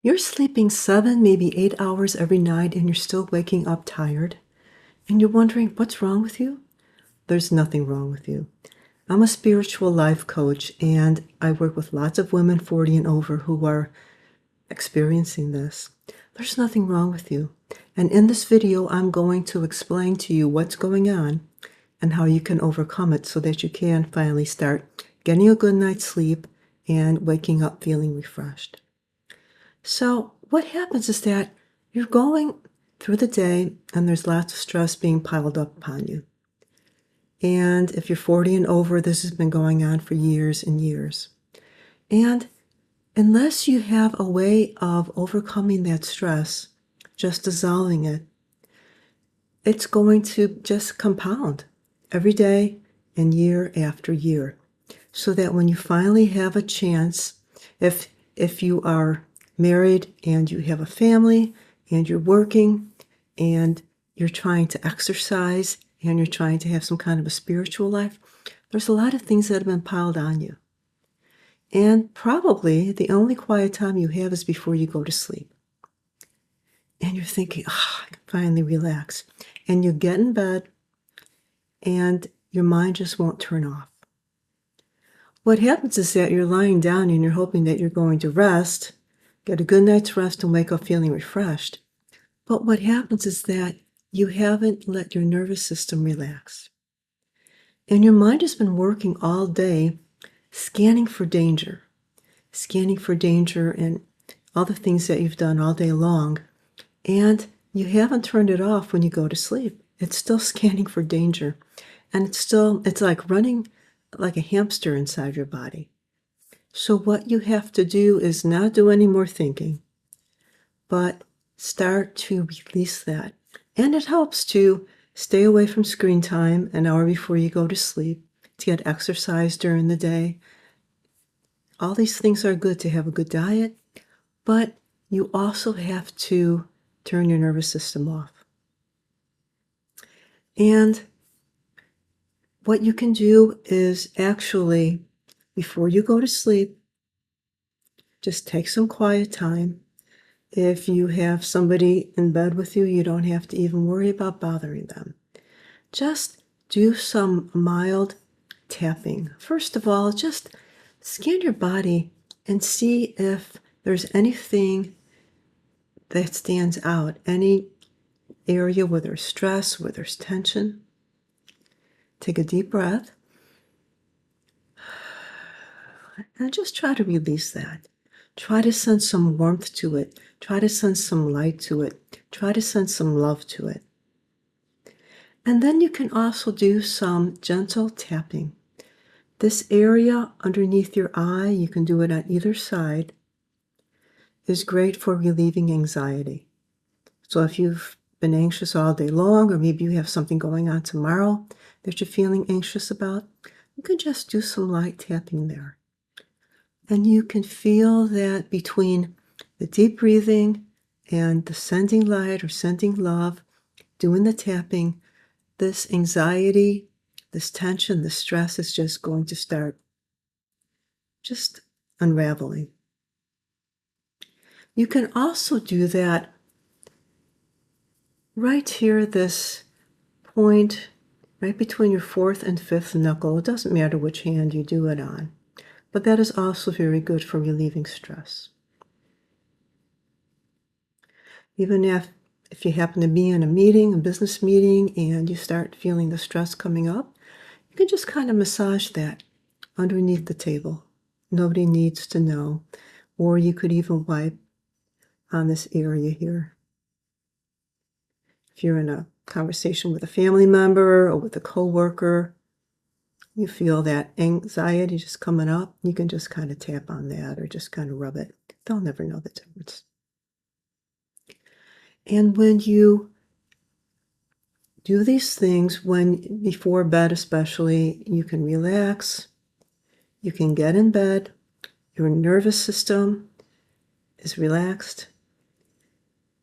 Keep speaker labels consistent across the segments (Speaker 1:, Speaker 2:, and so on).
Speaker 1: You're sleeping 7, maybe 8 hours every night, and you're still waking up tired. And you're wondering, what's wrong with you? There's nothing wrong with you. I'm a spiritual life coach, and I work with lots of women 40 and over who are experiencing this. There's nothing wrong with you. And in this video, I'm going to explain to you what's going on and how you can overcome it so that you can finally start getting a good night's sleep and waking up feeling refreshed. So what happens is that you're going through the day and there's lots of stress being piled up upon you. And if you're 40 and over, this has been going on for years and years. And unless you have a way of overcoming that stress, just dissolving it, it's going to just compound every day and year after year. So that when you finally have a chance, if you are married and you have a family and you're working and you're trying to exercise and you're trying to have some kind of a spiritual life, there's a lot of things that have been piled on you. And probably the only quiet time you have is before you go to sleep. And you're thinking, I can finally relax. And you get in bed and your mind just won't turn off. What happens is that you're lying down and you're hoping that you're going to rest, get a good night's rest and wake up feeling refreshed. But what happens is that you haven't let your nervous system relax. And your mind has been working all day scanning for danger and all the things that you've done all day long. And you haven't turned it off when you go to sleep. It's still scanning for danger. And it's like running like a hamster inside your body. So what you have to do is not do any more thinking, but start to release that. And it helps to stay away from screen time an hour before you go to sleep, to get exercise during the day. All these things are good to have a good diet, but you also have to turn your nervous system off. And what you can do is actually, before you go to sleep, just take some quiet time. If you have somebody in bed with you, you don't have to even worry about bothering them. Just do some mild tapping. First of all, just scan your body and see if there's anything that stands out, any area where there's stress, where there's tension. Take a deep breath and just try to release that. Try to send some warmth to it. Try to send some light to it. Try to send some love to it. And then you can also do some gentle tapping. This area underneath your eye, you can do it on either side, is great for relieving anxiety. So if you've been anxious all day long, or maybe you have something going on tomorrow that you're feeling anxious about, you can just do some light tapping there. And you can feel that between the deep breathing and the sending light or sending love, doing the tapping, this anxiety, this tension, this stress is just going to start just unraveling. You can also do that right here, this point right between your fourth and fifth knuckle. It doesn't matter which hand you do it on, but that is also very good for relieving stress. Even if you happen to be in a meeting, a business meeting, and you start feeling the stress coming up, you can just kind of massage that underneath the table. Nobody needs to know. Or you could even wipe on this area here. If you're in a conversation with a family member or with a coworker, you feel that anxiety just coming up, you can just kind of tap on that or just kind of rub it. They'll never know the difference. And when you do these things, before bed especially, you can relax, you can get in bed, your nervous system is relaxed,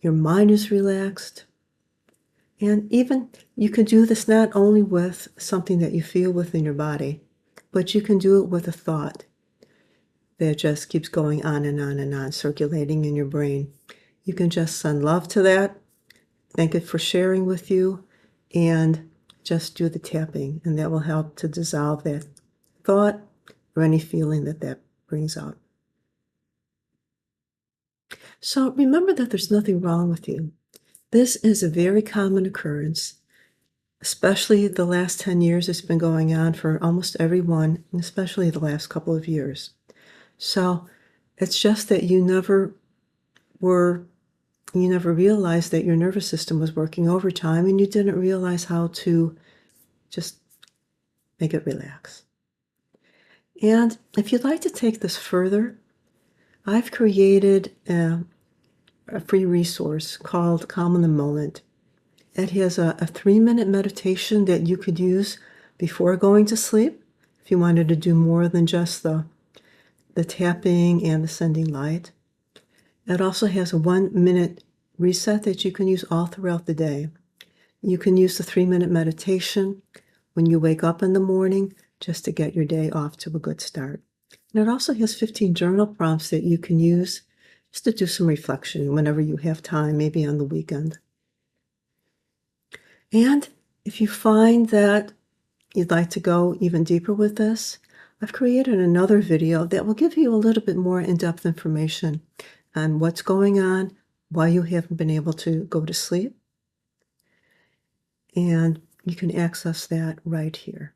Speaker 1: your mind is relaxed, and even you can do this not only with something that you feel within your body, but you can do it with a thought that just keeps going on and on and on, circulating in your brain. You can just send love to that, thank it for sharing with you, and just do the tapping, and that will help to dissolve that thought or any feeling that that brings up. So remember that there's nothing wrong with you. This is a very common occurrence, especially the last 10 years. It's been going on for almost everyone, and especially the last couple of years. So it's just that you never realized that your nervous system was working overtime, and you didn't realize how to just make it relax. And if you'd like to take this further, I've created a free resource called Calm in the Moment. It has a 3-minute meditation that you could use before going to sleep if you wanted to do more than just the tapping and the sending light. It also has a 1-minute reset that you can use all throughout the day. You can use the 3-minute meditation when you wake up in the morning just to get your day off to a good start. And it also has 15 journal prompts that you can use just to do some reflection whenever you have time, maybe on the weekend. And if you find that you'd like to go even deeper with this, I've created another video that will give you a little bit more in-depth information on what's going on, why you haven't been able to go to sleep, and you can access that right here.